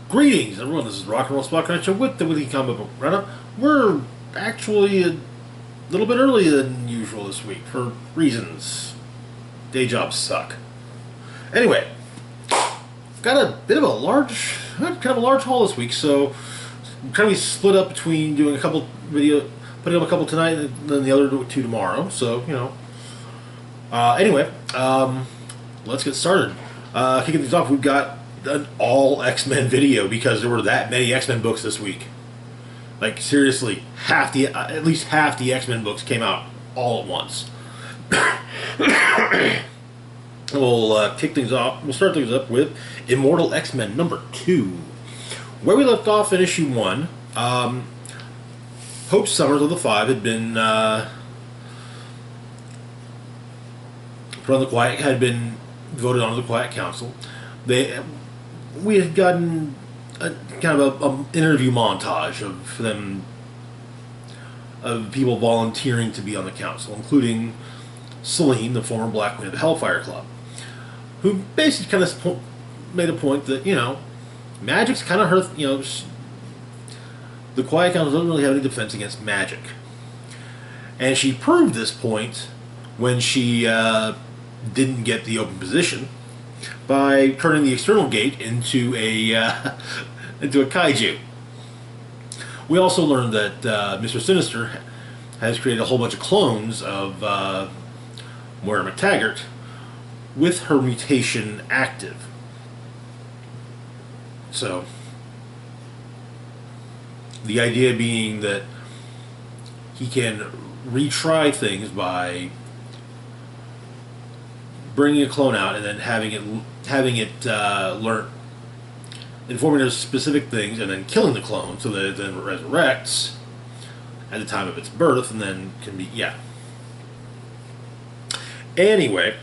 Greetings, everyone. This is Rock and Roll Spot Connection with the Weekly Comic Book Roundup. We're actually a little bit earlier than usual this week for reasons. Day jobs suck. Anyway, got a bit of a large, haul this week, so I'm kind of split up between doing a couple putting up a couple tonight and then the other two tomorrow. So anyway, let's get started. Kicking things off, we've got an all X-Men video because there were that many X-Men books this week. Like, seriously, at least half the X-Men books came out all at once. We'll kick things off. We'll start things up with Immortal X-Men number 2. Where we left off in issue 1, Hope Summers of the Five had been had been voted onto the Quiet Council. We had gotten a interview montage of people volunteering to be on the council, including Selene, the former Black Queen of the Hellfire Club, who basically kind of made a point that magic's kind of her. The Quiet Council doesn't really have any defense against magic, and she proved this point when she didn't get the open position by turning the external gate into a kaiju. We also learned that Mr. Sinister has created a whole bunch of clones of Moira McTaggart with her mutation active. So, the idea being that he can retry things by bringing a clone out and then having it learn, informing it of specific things, and then killing the clone so that it then resurrects at the time of its birth, and then can be Anyway,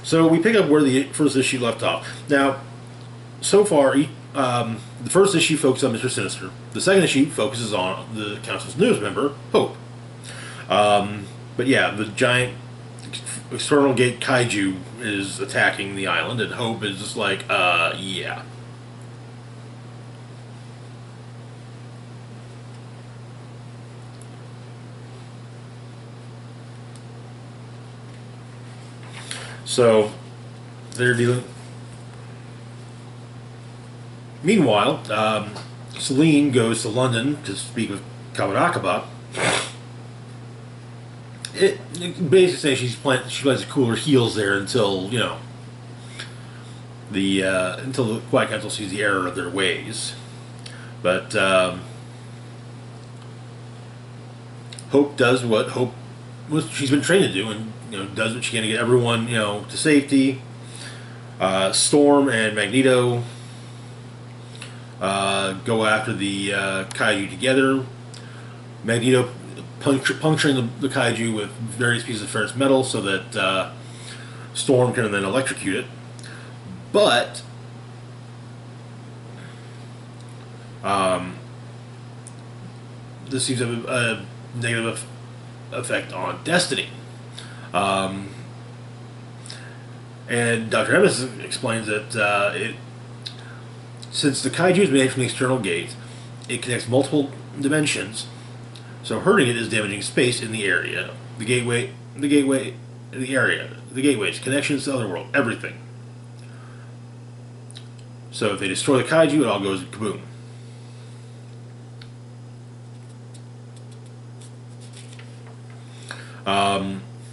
so we pick up where the first issue left off. Now, so far, the first issue focuses on Mr. Sinister. The second issue focuses on the Council's newest member, Hope. But yeah, the giant external gate kaiju is attacking the island, and Hope is just like, yeah. So, they're dealing. Meanwhile, Selene goes to London to speak with Kabarakaba. It basically says she plans to cool her heels there until the Quiet Council sees the error of their ways. But Hope does what she's been trained to do, and does what she can to get everyone to safety. Storm and Magneto go after the kaiju together. Magneto puncturing the kaiju with various pieces of ferrous metal so that Storm can then electrocute it. But this seems to have a negative effect on Destiny. And Dr. Evans explains that since the kaiju is made from the external gate, it connects multiple dimensions. So hurting it is damaging space in the area, the gateway, the gateways, connections to the other world, everything. So if they destroy the kaiju, it all goes kaboom.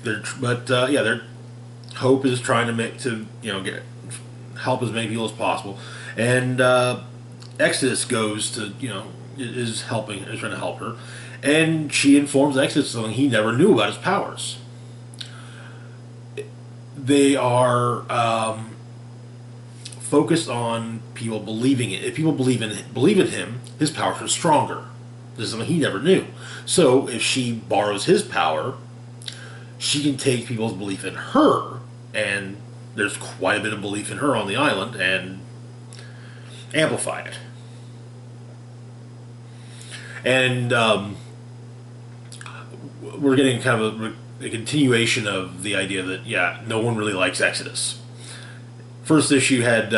Their Hope is trying to get help as many people as possible, and Exodus goes to is trying to help her. And she informs Exodus something he never knew about his powers. They are focused on people believing it. If people believe in him, his powers are stronger. This is something he never knew. So if she borrows his power, she can take people's belief in her, and there's quite a bit of belief in her on the island, and amplify it. And we're getting kind of a continuation of the idea that no one really likes Exodus. First issue had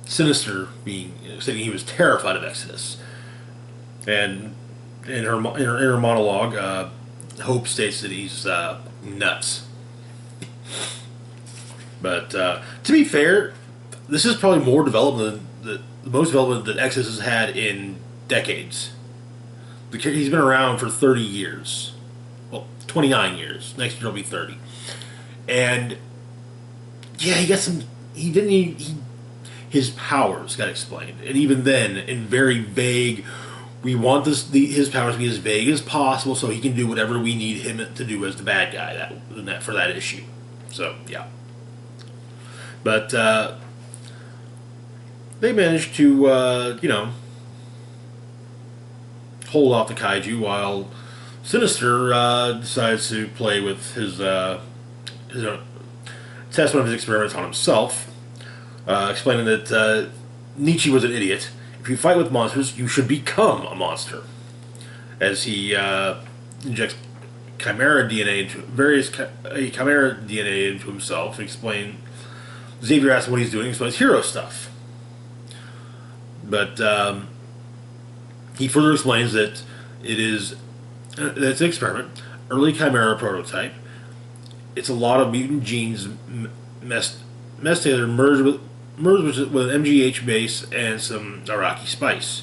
Sinister saying he was terrified of Exodus. And in her monologue, Hope states that he's nuts. But to be fair, this is probably more development than the most development that Exodus has had in decades. He's been around for 30 years. Well, 29 years. Next year will be 30. And yeah, he got some. He didn't. His powers got explained, and even then, in very vague. We want his powers to be as vague as possible, so he can do whatever we need him to do as the bad guy for that issue. So yeah, but they managed to hold off the kaiju while Sinister decides to play with his test one of his experiments on himself, explaining that Nietzsche was an idiot. If you fight with monsters, you should become a monster. As he injects chimera DNA into himself, explain. Xavier asks what he's doing. He explains hero stuff, but he further explains that it's an experiment, early chimera prototype. It's a lot of mutant genes messed together, merged with MGH base and some Iraqi spice.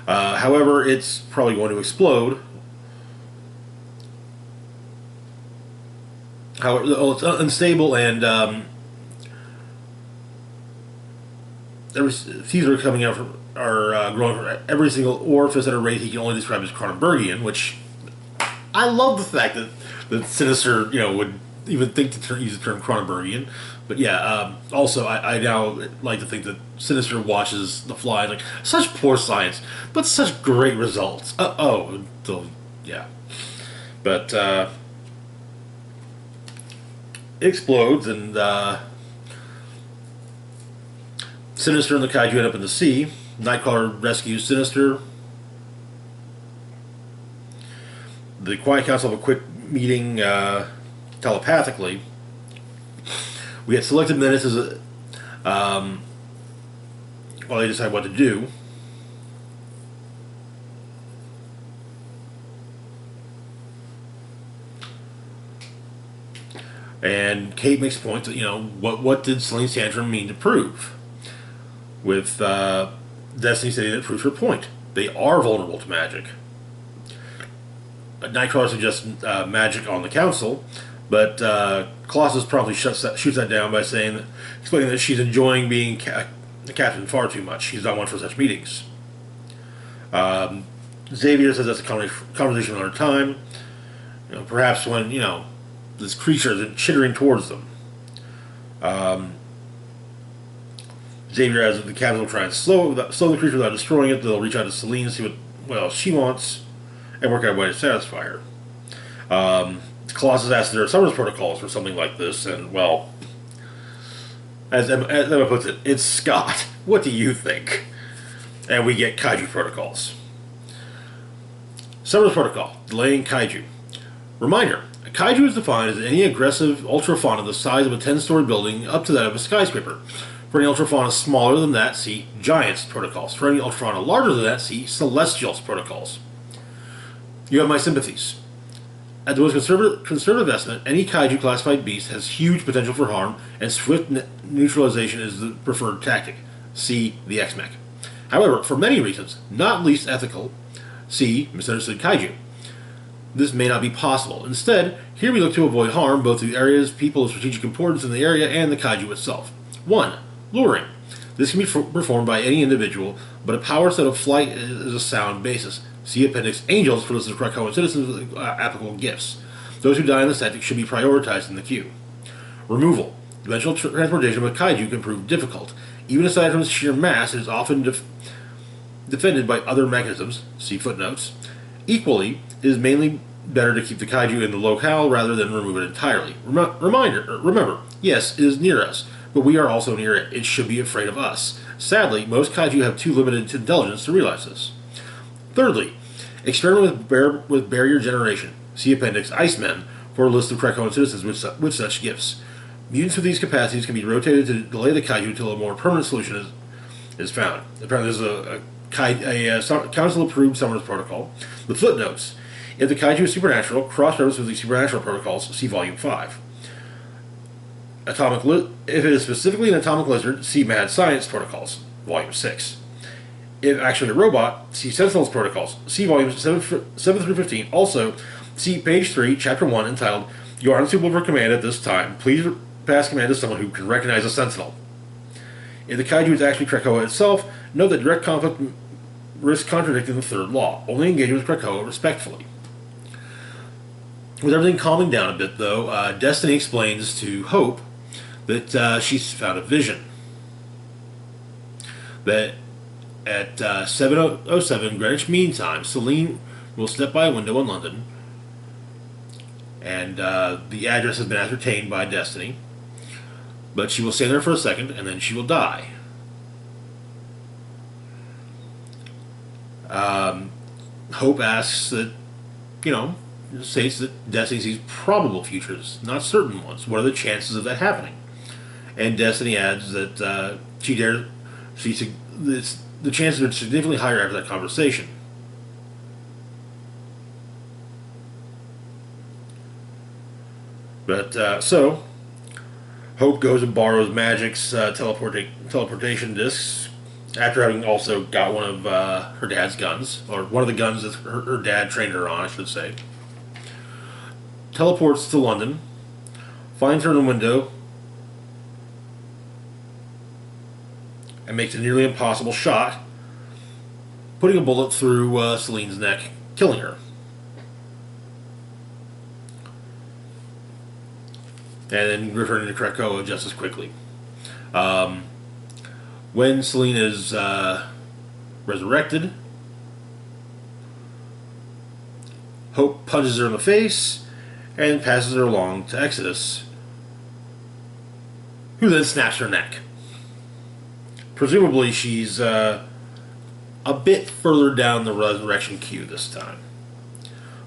However, it's probably going to explode. However, it's unstable and seeds are coming out are growing from every single orifice at a rate he can only describe as Cronenbergian, which I love the fact that Sinister would even think to use the term Cronenbergian. But yeah, also I now like to think that Sinister watches The Fly like such poor science, but such great results. Yeah, but it explodes and Sinister and the kaiju end up in the sea. Nightcrawler rescues Sinister. The Quiet Council have a quick meeting telepathically. We get selected menaces while they decide what to do. And Kate makes a point that, what did Celine's tantrum mean to prove? With Destiny stating that it proves her point. They are vulnerable to magic. Nightcrawler suggests magic on the council, but Colossus promptly shoots that down by explaining that she's enjoying being the captain far too much. She's not one for such meetings. Xavier says that's a conversation another time. Perhaps when this creature is chittering towards them. Xavier adds that the captain will try and slow the creature without destroying it. They'll reach out to Celine and see what she wants and work out a way to satisfy her. Colossus asks if there are Summers protocols for something like this, and as Emma puts it, it's Scott. What do you think? And we get kaiju protocols. Summers protocol, delaying kaiju. Reminder, a kaiju is defined as any aggressive ultrafauna the size of a 10-story building up to that of a skyscraper. For any ultrafauna smaller than that, see Giants protocols. For any ultrafauna larger than that, see Celestials protocols. You have my sympathies. At the most conservative estimate, any kaiju classified beast has huge potential for harm, and swift neutralization is the preferred tactic. See the X-Mech. However, for many reasons, not least ethical, see misunderstood kaiju. This may not be possible. Instead, here we look to avoid harm both to areas, people of strategic importance in the area, and the kaiju itself. 1. Luring. This can be performed by any individual, but a power set of flight is a sound basis. See Appendix Angels for list of Krakoan citizens with applicable gifts. Those who die in the tactic should be prioritized in the queue. Removal. Dimensional transportation of a kaiju can prove difficult. Even aside from its sheer mass, it is often defended by other mechanisms. See footnotes. Equally, it is mainly better to keep the kaiju in the locale rather than remove it entirely. Remember, yes, it is near us, but we are also near it. It should be afraid of us. Sadly, most kaiju have too limited intelligence to realize this. Thirdly, experiment with barrier generation. See Appendix Icemen for a list of Krakoan citizens with such gifts. Mutants with these capacities can be rotated to delay the kaiju until a more permanent solution is found. Apparently, there's a council-approved summoners protocol. The footnotes: if the kaiju is supernatural, cross-reference with the supernatural protocols. See Volume 5. If it is specifically an atomic lizard, see Mad Science Protocols, Volume 6. If actually a robot, see Sentinels Protocols, see Volumes 7 through 15. Also, see page 3, Chapter 1, entitled You are unsuitable for command at this time. Please pass command to someone who can recognize a Sentinel. If the kaiju is actually Krakoa itself, note that direct conflict risks contradicting the third law. Only engage with Krakoa respectfully. With everything calming down a bit, though, Destiny explains to Hope that she's found a vision. That at 7:07 Greenwich Mean Time, Celine will step by a window in London, and the address has been ascertained by Destiny, but she will stand there for a second, and then she will die. Hope asks that, states that Destiny sees probable futures, not certain ones. What are the chances of that happening? And Destiny adds that the chances are significantly higher after that conversation. But so Hope goes and borrows Magic's teleportation discs after having also got one of her dad's guns, or one of the guns that her dad trained her on, I should say. Teleports to London, finds her in a window, and makes a nearly impossible shot, putting a bullet through Celine's neck, killing her. And then returning to Krakoa just as quickly. When Celine is resurrected, Hope punches her in the face and passes her along to Exodus, who then snaps her neck. Presumably she's a bit further down the resurrection queue this time.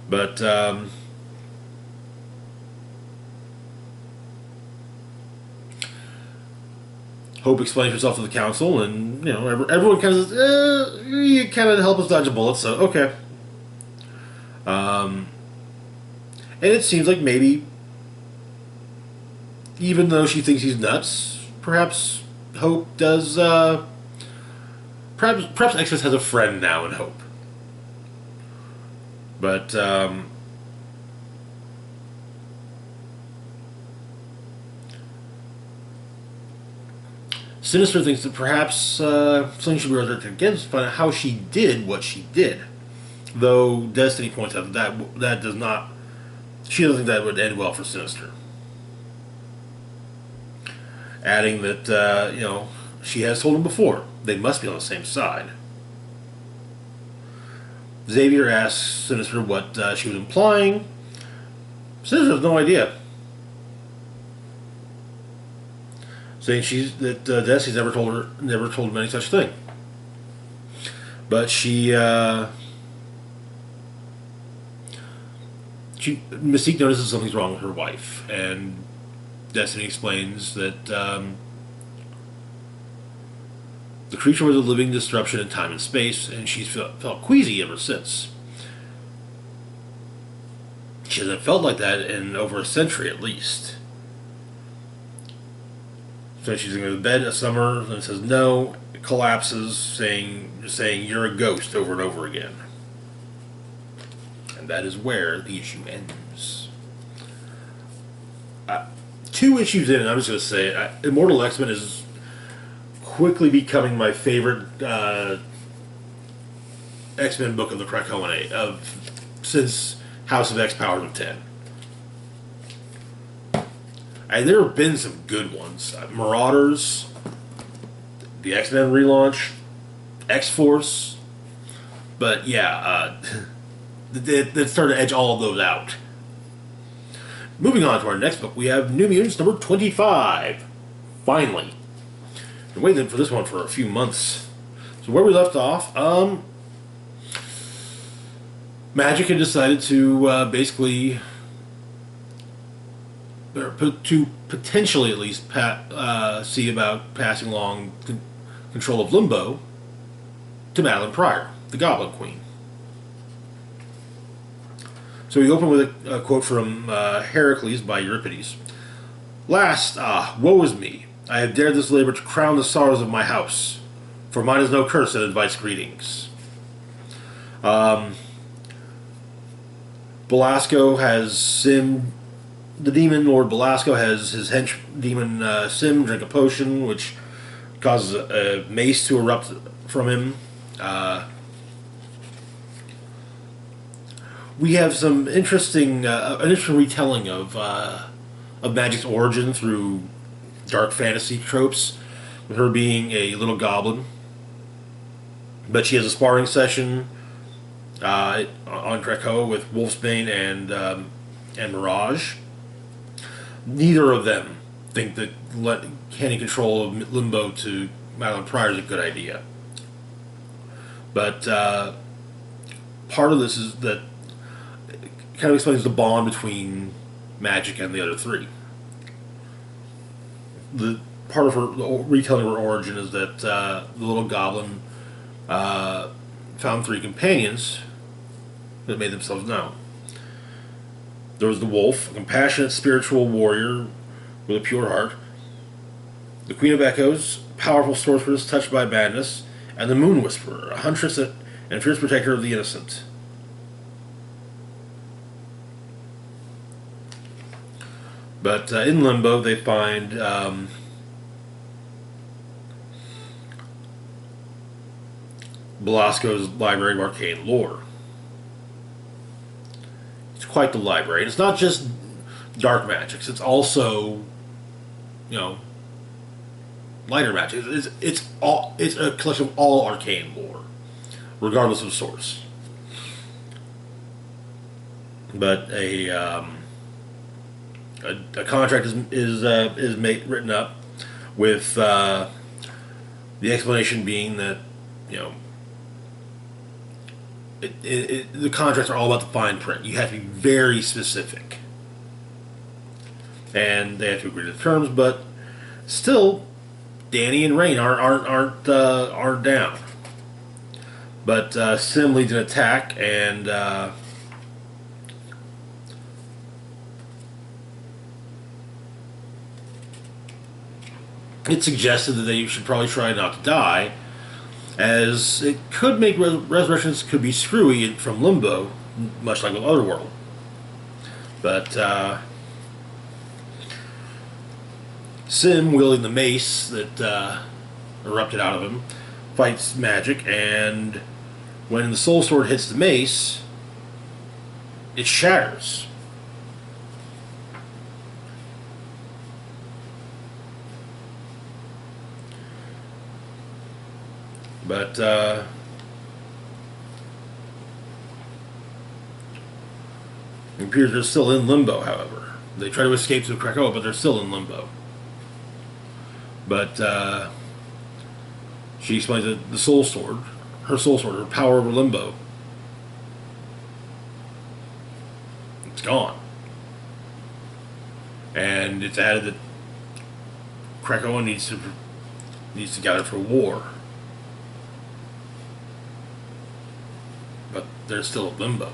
But Hope explains herself to the council, and everyone kind of says, "You kind of help us dodge a bullet, so okay." And it seems like maybe, even though she thinks he's nuts, perhaps Hope does. Perhaps Exodus has a friend now in Hope. But Sinister thinks that perhaps something should be resurrected again to find out how she did what she did. Though Destiny points out that does not. She doesn't think that would end well for Sinister. Adding that she has told him before they must be on the same side. Xavier asks Sinister what she was implying. Sinister has no idea. Saying Destiny's never told him any such thing. But Mystique notices something's wrong with her wife, and Destiny explains that the creature was a living disruption in time and space, and she's felt queasy ever since. She hasn't felt like that in over a century at least. So she's going to bed a summer, and says no, it collapses, saying you're a ghost over and over again. And that is where the issue ends. 2 issues in, and I'm just going to say, Immortal X-Men is quickly becoming my favorite X-Men book of the Krakoan since House of X Powers of 10. And there have been some good ones. Marauders, the X-Men relaunch, X-Force. But yeah, that started to edge all of those out. Moving on to our next book, we have New Mutants number 25. Finally. Been waiting for this one for a few months. So where we left off, Magic had decided to basically to potentially at least see about passing along control of Limbo to Madeline Pryor, the Goblin Queen. So we open with a quote from Heracles by Euripides. Last, woe is me. I have dared this labor to crown the sorrows of my house, for mine is no curse that invites greetings. Belasco has Sim, the demon Lord Belasco has his hench demon Sim drink a potion, which causes a mace to erupt from him. We have some interesting, an interesting retelling of Magic's origin through dark fantasy tropes, with her being a little goblin. But she has a sparring session on Krakoa with Wolfsbane and Mirage. Neither of them think that handing control of Limbo to Madeline Pryor is a good idea. But part of this is that it kind of explains the bond between Magic and the other three. The part of her retelling of her origin is that the little goblin found three companions that made themselves known. There was the wolf, a compassionate spiritual warrior with a pure heart, the Queen of Echoes, powerful sorceress touched by madness, and the Moon Whisperer, a huntress and fierce protector of the innocent. But in Limbo, they find Belasco's Library of Arcane Lore. It's quite the library. And it's not just dark magics. It's also, lighter magic. It's a collection of all arcane lore, regardless of source. But a contract is written up with the explanation being that the contracts are all about the fine print. You have to be very specific, and they have to agree to the terms. But still, Danny and Rain aren't down. But Sim leads an attack, and it suggested that they should probably try not to die, as it could make resurrections could be screwy from Limbo, much like with Otherworld. But Sim, wielding the mace that erupted out of him, fights Magic, and when the Soul Sword hits the mace, it shatters. But it appears they're still in Limbo, however. They try to escape to Krakoa, but they're still in Limbo. But she explains that the Soul Sword, her power over Limbo, it's gone. And it's added that Krakoa needs to gather for war. But they're still in Limbo.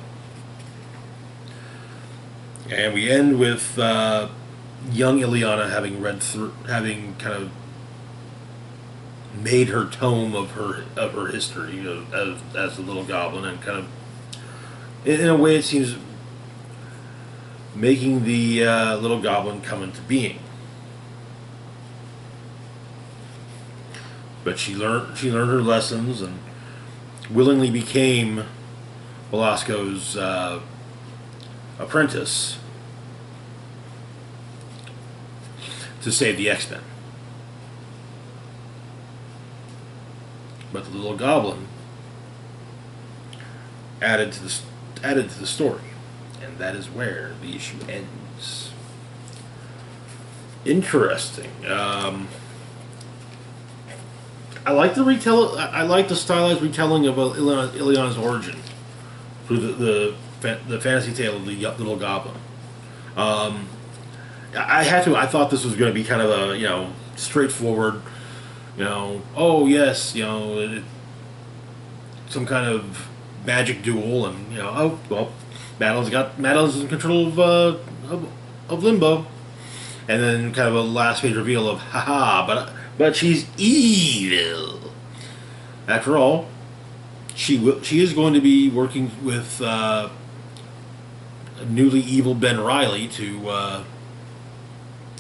And we end with young Ileana having kind of made her tome of her history as the little goblin, and kind of, in a way, it seems making the little goblin come into being. But she learned her lessons and willingly became Belasco's apprentice to save the X-Men. But the little goblin added to the story, and that is where the issue ends. Interesting. I like the stylized retelling of Ileana's origin through the fantasy tale of the little goblin. I had to. I thought this was going to be kind of a straightforward, oh yes, some kind of magic duel, and oh well, Madeline's in control of Limbo, and then kind of a last page reveal of haha, but she's evil. After all, she is going to be working with newly evil Ben Reilly to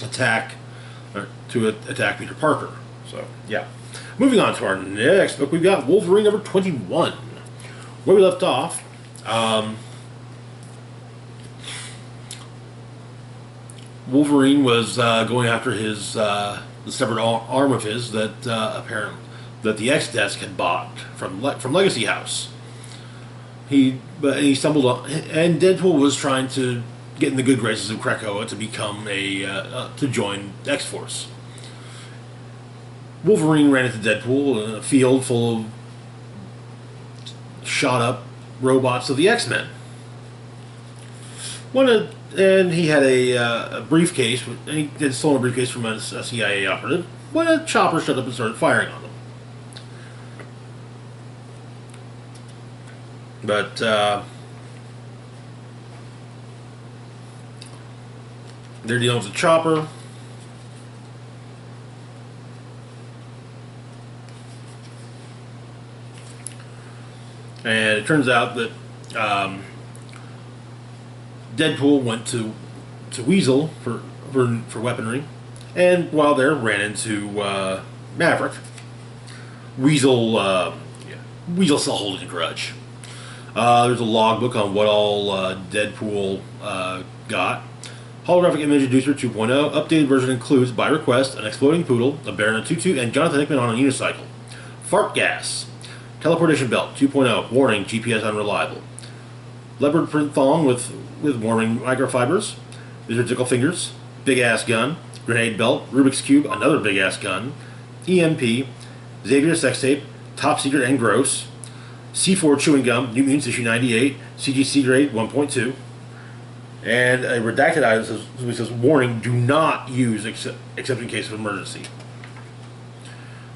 attack Peter Parker. So yeah. Moving on to our next book, we've got Wolverine number 21. Where we left off, Wolverine was going after his the severed arm of his that apparently that the X-Desk had bought from Legacy House. He stumbled on, and Deadpool was trying to get in the good graces of Krakoa to become to join X-Force. Wolverine ran into Deadpool in a field full of shot up robots of the X-Men. And he had a briefcase, and he had stolen a briefcase from a CIA operative when a chopper showed up and started firing on them. But they're dealing with the chopper. And it turns out that Deadpool went to Weasel for weaponry, and while there ran into Maverick. Weasel still holding a grudge. There's a logbook on what all Deadpool got. Holographic image reducer 2.0. Updated version includes, by request, an exploding poodle, a bear in a tutu, and Jonathan Hickman on a unicycle. Fart gas. Teleportation belt 2.0. Warning, GPS unreliable. Leopard print thong with warming microfibers. Lizardical fingers. Big ass gun. Grenade belt. Rubik's cube. Another big ass gun. EMP. Xavier sex tape. Top secret and gross. C4 chewing gum. New Mutants issue 98. CGC grade 1.2. And a redacted item which says, warning, do not use except in case of emergency.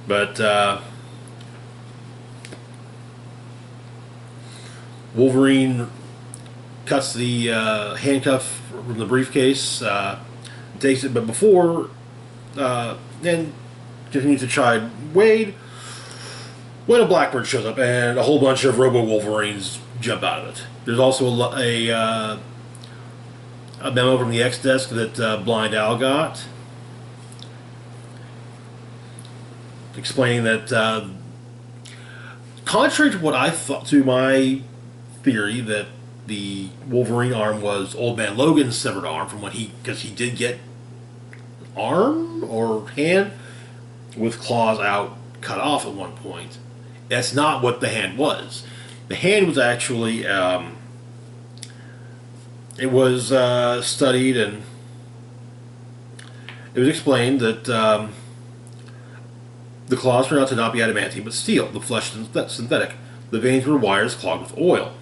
But Wolverine cuts the handcuff from the briefcase, takes it, but before, and continues to chide Wade, when a Blackbird shows up and a whole bunch of Robo-Wolverines jump out of it. There's also a memo from the X-Desk that Blind Al got, explaining that, contrary to what I thought, to my theory that the Wolverine arm was Old Man Logan's severed arm from when because he did get arm or hand with claws out cut off at one point. That's not what the hand was. The hand was actually it was studied, and it was explained that the claws turned out to not be adamantium but steel, the flesh synthetic. The veins were wires clogged with oil.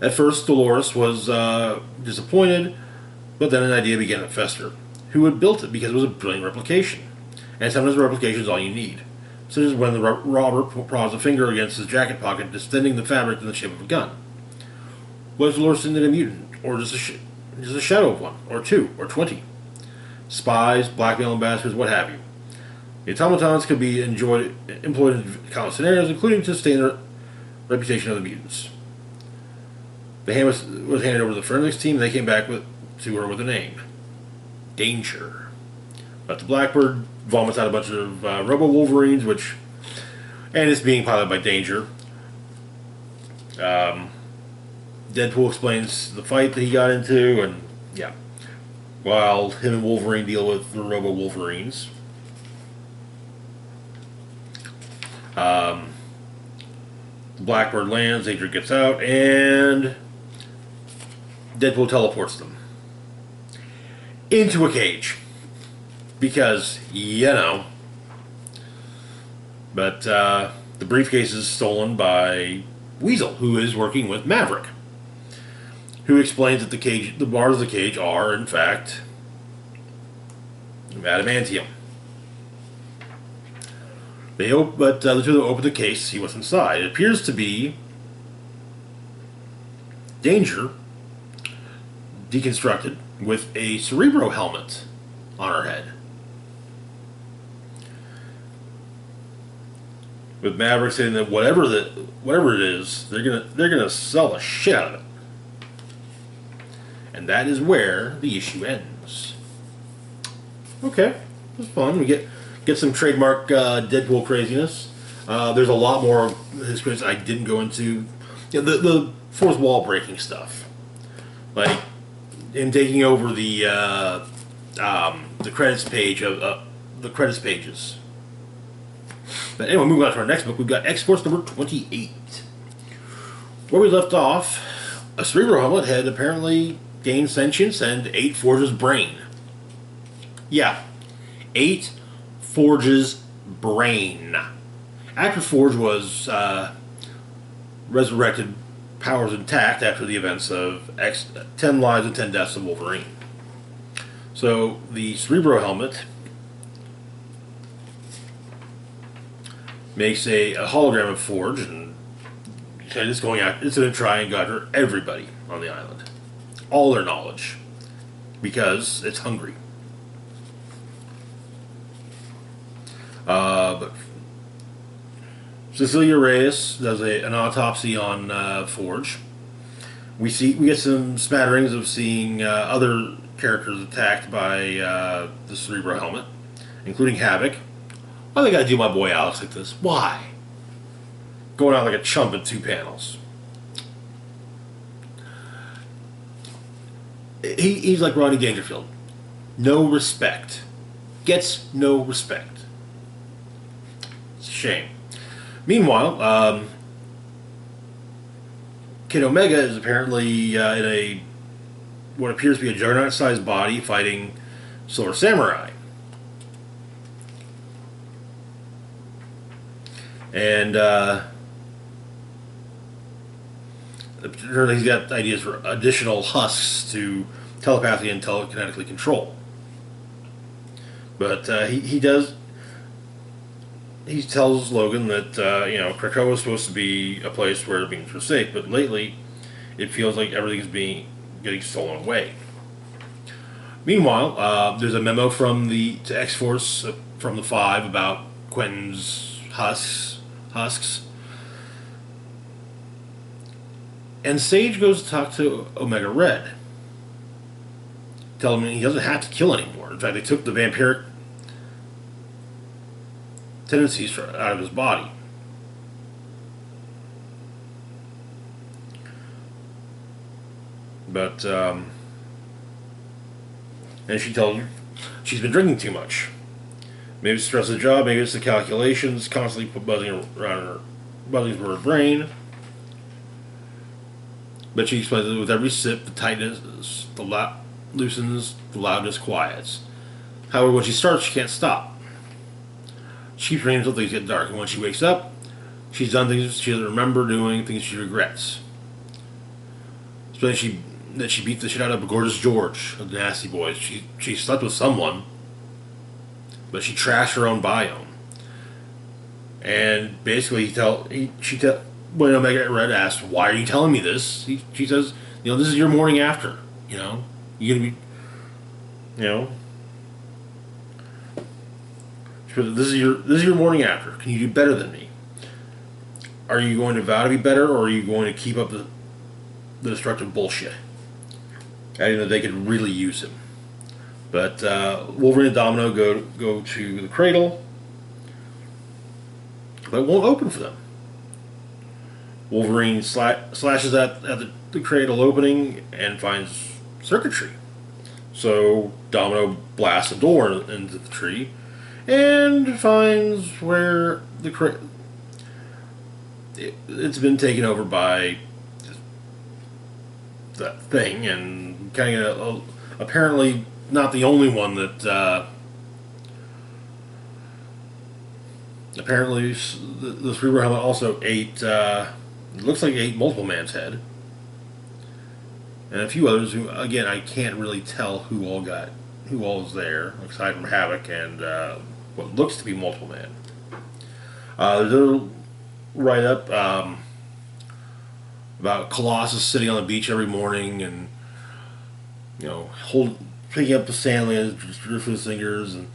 At first, Dolores was disappointed, but then an idea began to fester. Who had built it? Because it was a brilliant replication. And sometimes a replication is all you need. Such as when the robber prods a finger against his jacket pocket, distending the fabric in the shape of a gun. Was Dolores indeed a mutant? Or just a shadow of one? Or two? Or 20? Spies, blackmail ambassadors, what have you. The automatons could be employed in countless scenarios, including to sustain the reputation of the mutants. The hand was handed over to the forensics team, and they came back to her with a name. Danger. But the Blackbird vomits out a bunch of Robo-Wolverines, and it's being piloted by Danger. Deadpool explains the fight that he got into, and yeah. While him and Wolverine deal with the Robo-Wolverines. The Blackbird lands, Danger gets out, and Deadpool teleports them into a cage. Because, But the briefcase is stolen by Weasel, who is working with Maverick, who explains that the bars of the cage are, in fact, adamantium. But the two open the case to see what's inside. It appears to be Danger deconstructed with a Cerebro helmet on her head. With Maverick saying that whatever it is, they're gonna sell the shit out of it. And that is where the issue ends. Okay, it was fun. We get some trademark Deadpool craziness. There's a lot more of his craziness I didn't go into. You know, the fourth wall breaking stuff, like him taking over the credits page of the credits pages. But anyway, moving on to our next book, we've got X-Force number 28. Where we left off, a Cerebro helmet had apparently gained sentience and ate Forge's brain. Yeah, ate Forge's brain. After Forge was resurrected, powers intact after the events of 10 Lives and 10 Deaths of Wolverine. So the Cerebro helmet makes a hologram of Forge, and it's going out. It's going to try and gather everybody on the island, all their knowledge, because it's hungry. But Cecilia Reyes does an autopsy on Forge. We get some smatterings of seeing other characters attacked by the Cerebro helmet, including Havoc. Why they gotta do my boy Alex like this? Why? Going out like a chump in 2 panels. He's like Rodney Dangerfield. No respect. Gets no respect. It's a shame. Meanwhile, Kid Omega is apparently in what appears to be a Juggernaut-sized body fighting Silver Samurai. And apparently he's got ideas for additional husks to telepathically and telekinetically control. But he tells Logan that Krakoa is supposed to be a place where beings were safe, but lately it feels like everything's getting stolen away. Meanwhile, there's a memo from to X-Force from the Five about Quentin's husks. And Sage goes to talk to Omega Red, telling him he doesn't have to kill anymore. In fact, they took the vampiric tendencies out of his body. But and she tells him she's been drinking too much. Maybe it's the stress of the job, maybe it's the calculations constantly buzzing through her brain. But she explains that with every sip, the tightness loosens, the loudness quiets. However, when she starts, she can't stop. She keeps drinking until things get dark, and when she wakes up, she's done things she doesn't remember doing, things she regrets. Especially that she beat the shit out of Gorgeous George, of the Nasty Boys. She slept with someone, but she trashed her own biome. And basically, when Omega Red asks, "Why are you telling me this?" She says, "This is your morning after. You're gonna be, this is your morning after. Can you do better than me? Are you going to vow to be better, or are you going to keep up the destructive bullshit?" Adding that they could really use him. But Wolverine and Domino go to the cradle, but it won't open for them. Wolverine slashes at the cradle opening and finds circuitry. So Domino blasts a door into the tree and finds where it's been taken over by that thing, and kind of apparently not the only one that apparently the Cerebro helmet also ate it looks like it ate Multiple Man's head, and a few others who, again, I can't really tell who all got who all is there, aside from Havoc and what looks to be Multiple Man. There's a little write-up about Colossus sitting on the beach every morning and, picking up the sand with his fingers and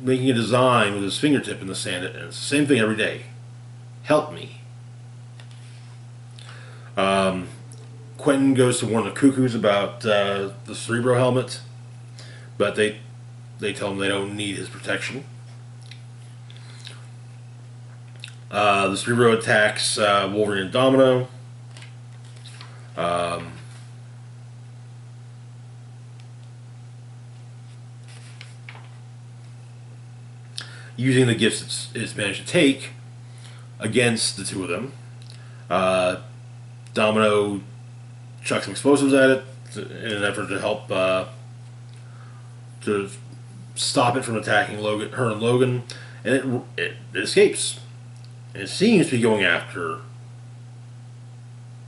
making a design with his fingertip in the sand. And it's the same thing every day. Help me. Quentin goes to warn the Cuckoos about the Cerebro helmet, but they tell him they don't need his protection. The Cerebro attacks Wolverine and Domino. Using the gifts it's managed to take against the two of them. Domino chucks some explosives at it in an effort to help to stop it from attacking her and Logan, and it escapes. And it seems to be going after.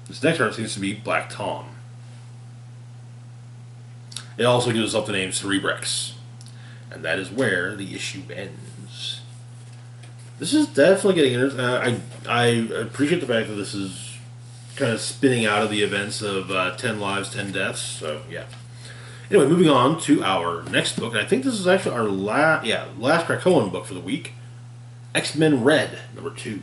This next turn seems to be Black Tom. It also gives us up the name Cerebrex, and that is where the issue ends. This is definitely getting interesting. I appreciate the fact that this is kind of spinning out of the events of 10 Lives, 10 Deaths. So, yeah. Anyway, moving on to our next book. And I think this is actually our last Krakoan book for the week. X-Men Red, number 2.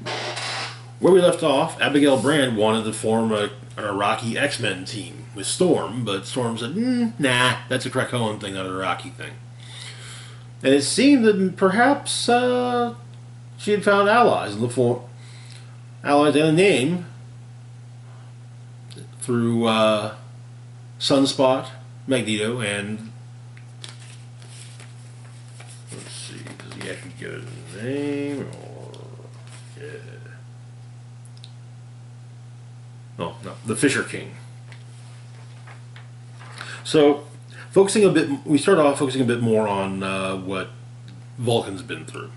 Where we left off, Abigail Brand wanted to form an Iraqi X-Men team with Storm, but Storm said, nah, that's a Krakoan thing, not an Iraqi thing. And it seemed that perhaps she had found allies in the form, allies and a name through Sunspot, Magneto, and let's see, does he actually give it a name or no, the Fisher King. So, we start off focusing a bit more on what Vulcan's been through.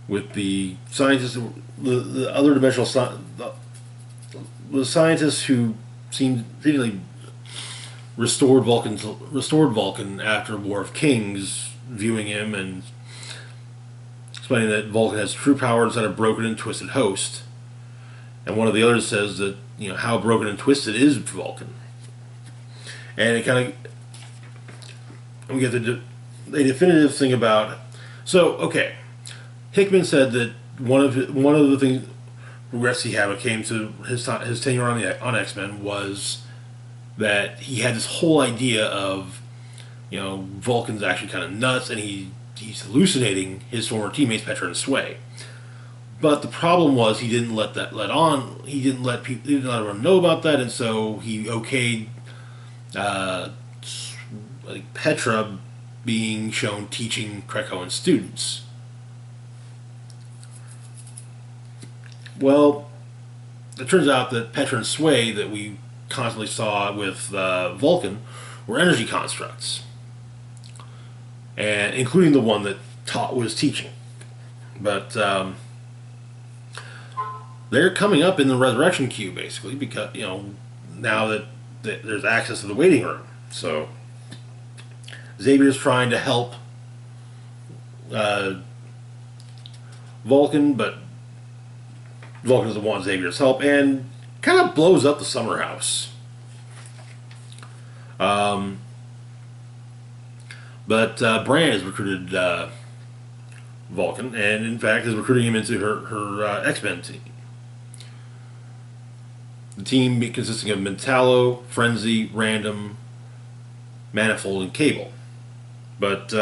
With the scientists, the other dimensional the scientists who seemingly restored Vulcan after War of Kings, viewing him and explaining that Vulcan has true power inside a broken and twisted host. And one of the others says that, how broken and twisted is Vulcan. And it kind of, we get the definitive thing about, so, okay, Hickman said that one of the things regrets he had when it came to his tenure on X-Men was that he had this whole idea of, Vulcan's actually kind of nuts, and he's hallucinating his former teammates Petra and Sway. But the problem was he didn't let on. He didn't let everyone know about that, and so he okayed Petra being shown teaching Krakoan students. Well, it turns out that Petra and Sway that we constantly saw with Vulcan were energy constructs, and including the one that was teaching. But they're coming up in the resurrection queue, basically, because now that there's access to the waiting room. So Xavier's trying to help Vulcan, but Vulcan doesn't want Xavier's help, and kind of blows up the summer house. But Brand has recruited Vulcan, and in fact is recruiting him into her X-Men team. The team consisting of Metallo, Frenzy, Random, Manifold, and Cable. But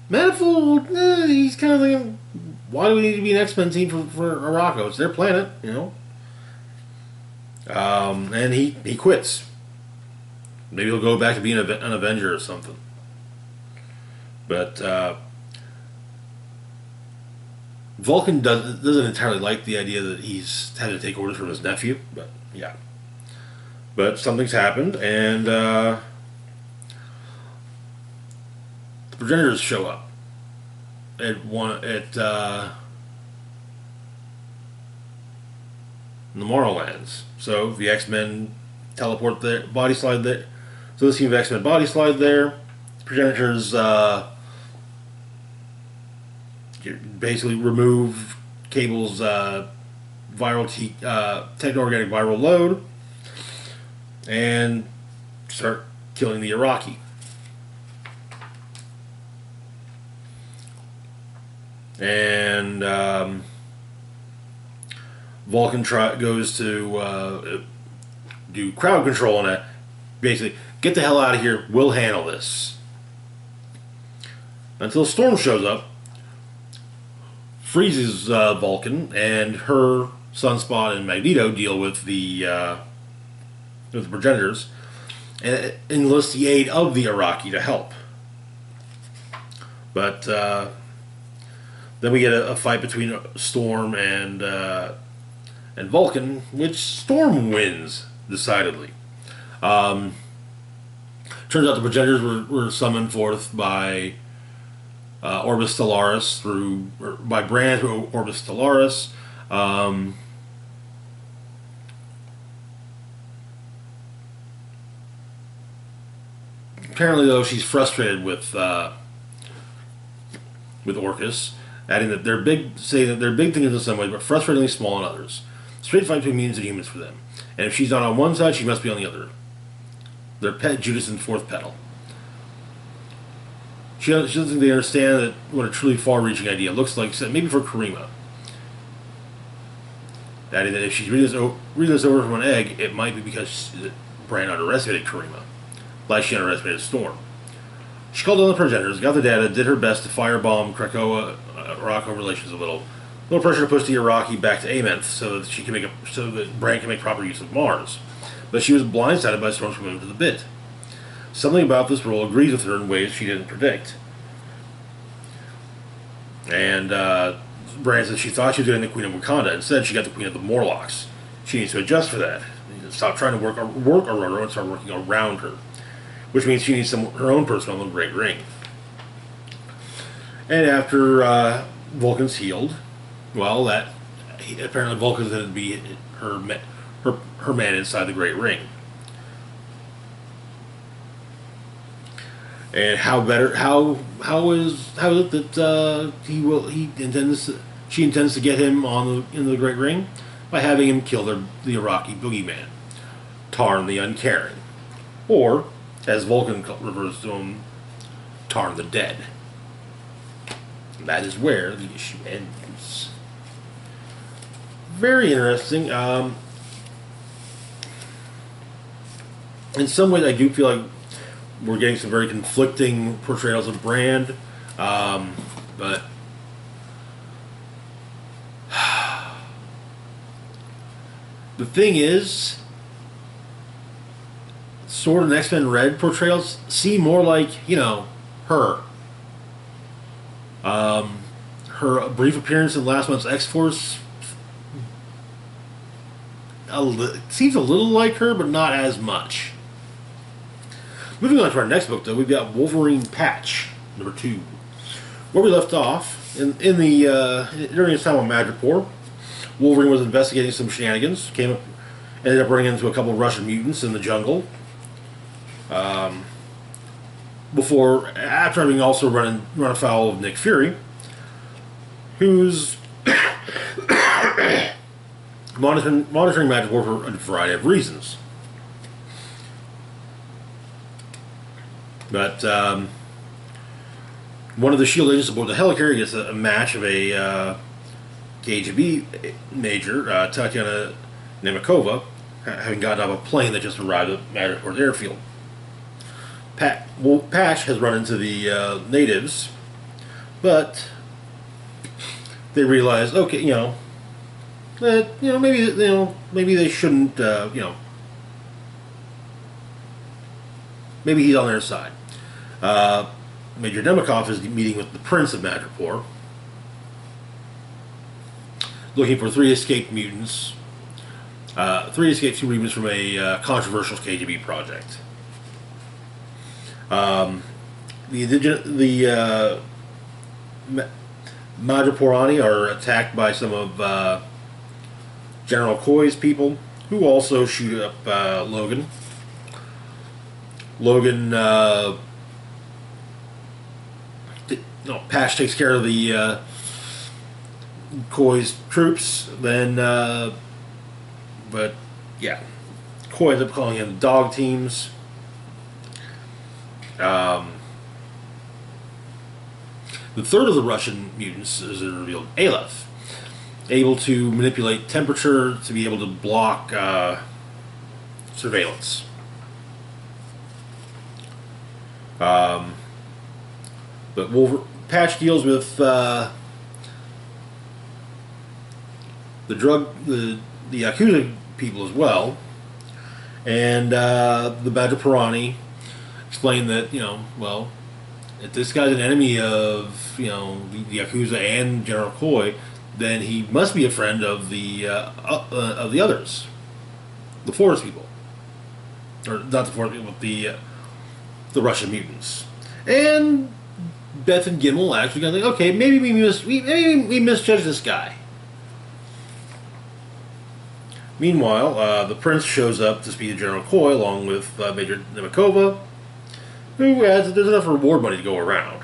Manifold, he's kind of thinking, why do we need to be an X-Men team for Arakko? It's their planet, And he quits. Maybe he'll go back to being an Avenger or something. But Vulcan doesn't entirely like the idea that he's had to take orders from his nephew. But yeah. But something's happened, and the progenitors show up. in the Morrowlands. So the X-Men teleport there, body slide there. So this team of X-Men body slide there. Progenitors basically remove Cable's techno-organic viral load and start killing the Iraqi. And Vulcan goes to do crowd control on it. Basically, get the hell out of here. We'll handle this. Until Storm shows up, freezes Vulcan, and her Sunspot and Magneto deal with the progenitors and enlist the aid of the Iraqi to help. But then we get a fight between Storm and Vulcan, which Storm wins decidedly. Turns out the progenitors were summoned forth by Orbis Stellaris by Brand through Orbis Stellaris. Apparently, though, she's frustrated with Orcus, adding that they're big things in some ways, but frustratingly small in others. Straight fight between mutants and humans for them. And if she's not on one side, she must be on the other. Their pet Judas and fourth pedal. She doesn't think they understand that what a truly far-reaching idea looks like, except maybe for Karima. Adding that if she's reading this over from an egg, it might be because Brand underestimated Karima, like she underestimated Storm. She called on the progenitors, got the data, did her best to firebomb Krakoa-Iraqo relations a little pressure to push the Iraqi back to Amenth so that Brand can make proper use of Mars. But she was blindsided by Storm's commitment to the bit. Something about this role agrees with her in ways she didn't predict. And Brand said she thought she was getting the Queen of Wakanda. Instead, she got the Queen of the Morlocks. She needs to adjust for that. Stop trying to work around her and start working around her. Which means she needs her own person on the Great Ring. And after Vulcan's healed, well, apparently Vulcan's going to be her man inside the Great Ring. And she intends to get him into the Great Ring by having him kill the Iraqi boogeyman, Tarn the Uncaring, or as Vulcan refers to him, Tarn the Dead. And that is where the issue ends. Very interesting. In some ways, I do feel like we're getting some very conflicting portrayals of Brand, but the thing is, Sword and X-Men Red portrayals seem more like, her. Her brief appearance in last month's X-Force seems a little like her, but not as much. Moving on to our next book, though, we've got Wolverine Patch, number 2. Where we left off, during his time on Madripoor, Wolverine was investigating some shenanigans, ended up running into a couple of Russian mutants in the jungle. After having also run afoul of Nick Fury, who's monitoring Madripoor for a variety of reasons. But one of the SHIELD agents aboard the helicarrier gets a match of a KGB major, Tatiana Nemakova, having gotten off a plane that just arrived at Madripoor airfield. Patch has run into the natives, but they realize, okay, that maybe they shouldn't, maybe he's on their side. Major Nemakov is meeting with the Prince of Madripoor, looking for 3 escaped mutants, 3 escaped superhumans from a controversial KGB project. The Madriporani are attacked by some of General Coy's people, who also shoot up Logan. Logan, Patch takes care of the Coy's troops. Then, but yeah, Coy ends up calling in dog teams. The third of the Russian mutants is revealed, Aleph, able to manipulate temperature to be able to block surveillance. But Patch deals with the Yakuza people as well, and the Badger Pirani explain that, well, if this guy's an enemy of, the Yakuza and General Coy, then he must be a friend of the others, the Forest people, or not the Forest people, but the Russian mutants. And Beth and Gimel actually got like, okay, maybe we misjudged this guy. Meanwhile, the Prince shows up to speak to General Coy along with Major Nemikova, who adds that there's enough reward money to go around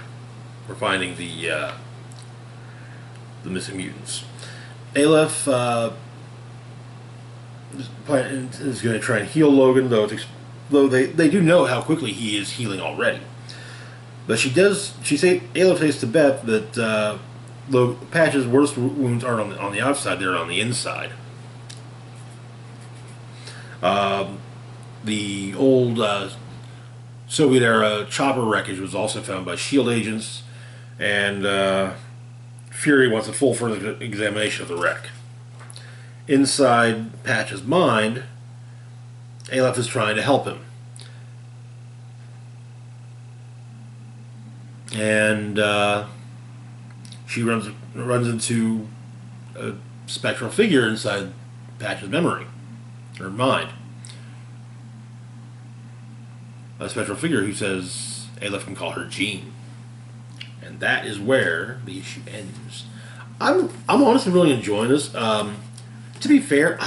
for finding the missing mutants. Aleph is going to try and heal Logan, though they do know how quickly he is healing already. But Aleph says to Beth that Patch's worst wounds aren't on the outside, they're on the inside. The old Soviet-era chopper wreckage was also found by S.H.I.E.L.D. agents, and Fury wants a full further examination of the wreck. Inside Patch's mind, Aleph is trying to help him. And she runs into a spectral figure inside Patch's memory, or mind. A spectral figure who says Aleph can call her Jean. And that is where the issue ends. I'm honestly really enjoying this. To be fair,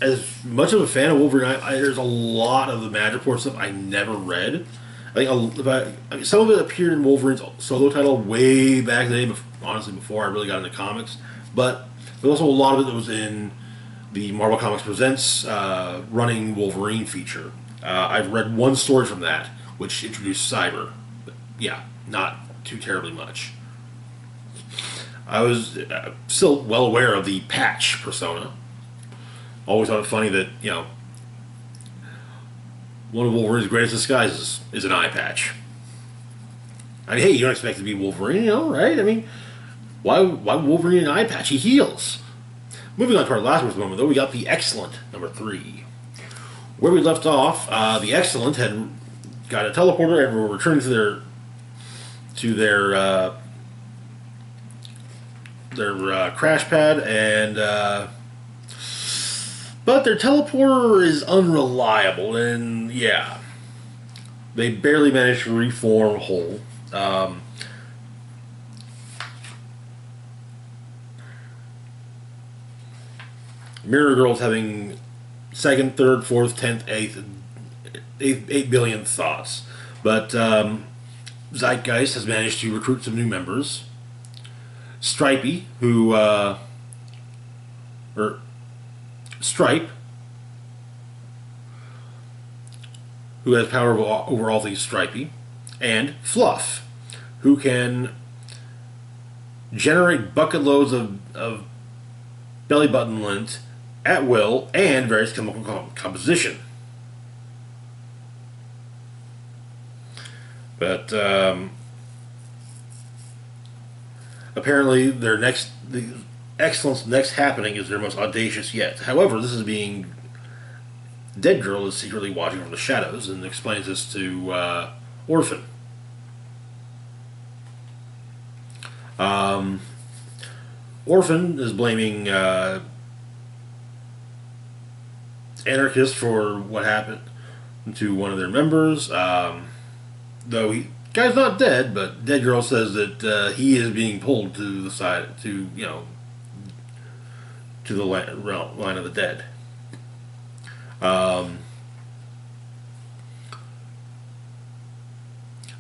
as much of a fan of Wolverine, there's a lot of the Madripoor stuff I never read. Some of it appeared in Wolverine's solo title way back in the day, honestly, before I really got into comics. But there's also a lot of it that was in the Marvel Comics Presents running Wolverine feature. I've read one story from that, which introduced Cyber. But yeah, not too terribly much. I was still well aware of the Patch persona. Always thought it funny that, one of Wolverine's greatest disguises is an eye patch. I mean, hey, you don't expect it to be Wolverine, right? I mean, why Wolverine an eye patch? He heals. Moving on to our last moment, though, we got the X-Cellent, number 3. Where we left off, the X-Cellent had got a teleporter and were returning to their crash pad, and but their teleporter is unreliable, and yeah, they barely managed to reform whole. Mirror Girl's having second, third, fourth, 10th, 8 billion thoughts. But Zeitgeist has managed to recruit some new members. Stripey, Stripe, who has power over all things Stripey, and Fluff, who can generate bucket loads of belly button lint at will and various chemical composition. But apparently the X-Cellent's next happening is their most audacious yet. However, this is being... Dead Girl is secretly watching from the shadows and explains this to Orphan. Orphan is blaming Anarchist for what happened to one of their members. Though guy's not dead, but Dead Girl says that he is being pulled to the side to to the line of the dead.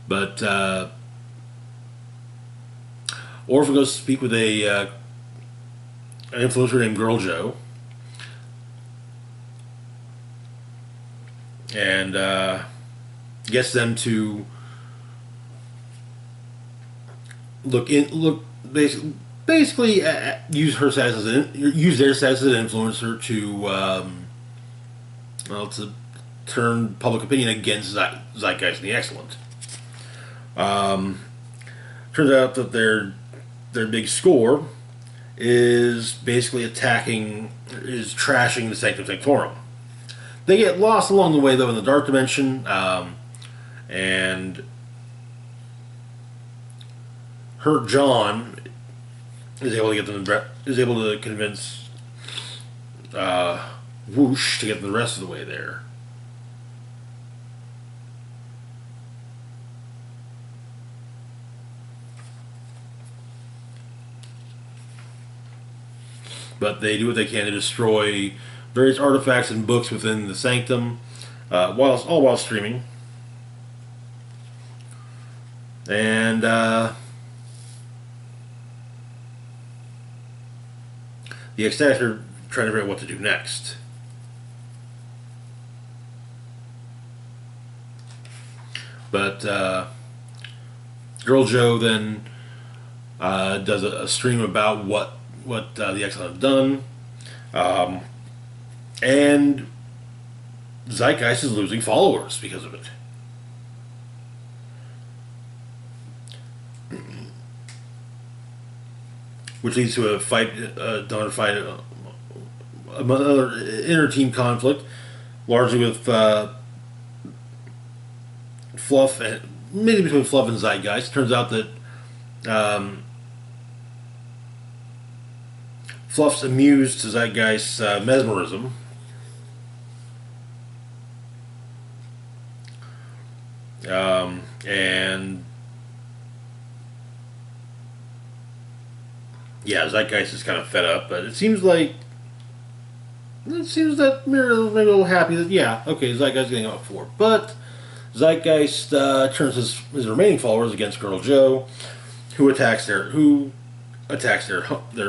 But Orphan goes to speak with an influencer named Girl Joe, and gets them to basically use her status use their status as an influencer to turn public opinion against Zeitgeist and the X-Cellent. Turns out that their big score is basically trashing the Sanctum Sanctorum. They get lost along the way, though, in the Dark Dimension, and Hurt John is able to convince Whoosh to get the rest of the way there. But they do what they can to destroy various artifacts and books within the Sanctum, all while streaming. And the X-Statix are trying to figure out what to do next. But Girl Joe then does a stream about what the X-Cellent have done, and Zeitgeist is losing followers because of it. Which leads to another inter-team conflict, largely with Fluff, and maybe between Fluff and Zeitgeist. Turns out that Fluff's amused to Zeitgeist's mesmerism. And yeah, Zeitgeist is kind of fed up, but it seems that Mirror is maybe a little happy that, yeah, okay, Zeitgeist is getting up for. But Zeitgeist turns his remaining followers against Girl Joe, who attacks their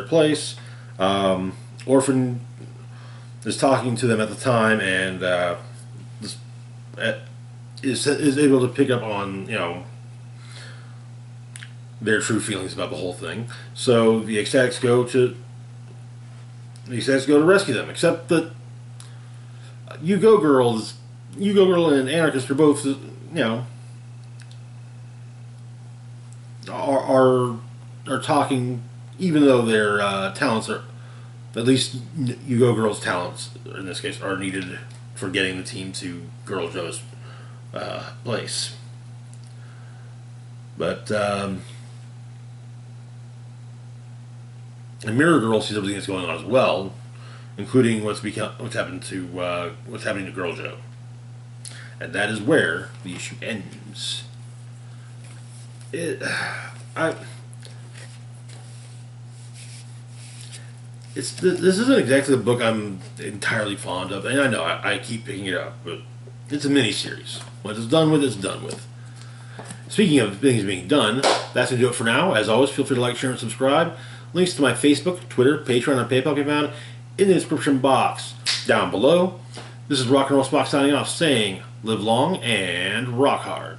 place. Orphan is talking to them at the time, and is able to pick up on their true feelings about the whole thing. So the X-Statix go to rescue them. Except that You-Go Girl and Anarchist are both are talking, even though their talents are, at least You-Go Girl's talents in this case, are needed for getting the team to Girl Joe's place. But and Mirror Girl sees everything that's going on as well, including what's happening to Girl Joe, and that is where the issue ends. This isn't exactly the book I'm entirely fond of, and I know I keep picking it up, but it's a mini-series. When it's done with, it's done with. Speaking of things being done, that's going to do it for now. As always, feel free to like, share, and subscribe. Links to my Facebook, Twitter, Patreon, and PayPal can be found in the description box down below. This is Rock and Roll Spock signing off, saying, live long and rock hard.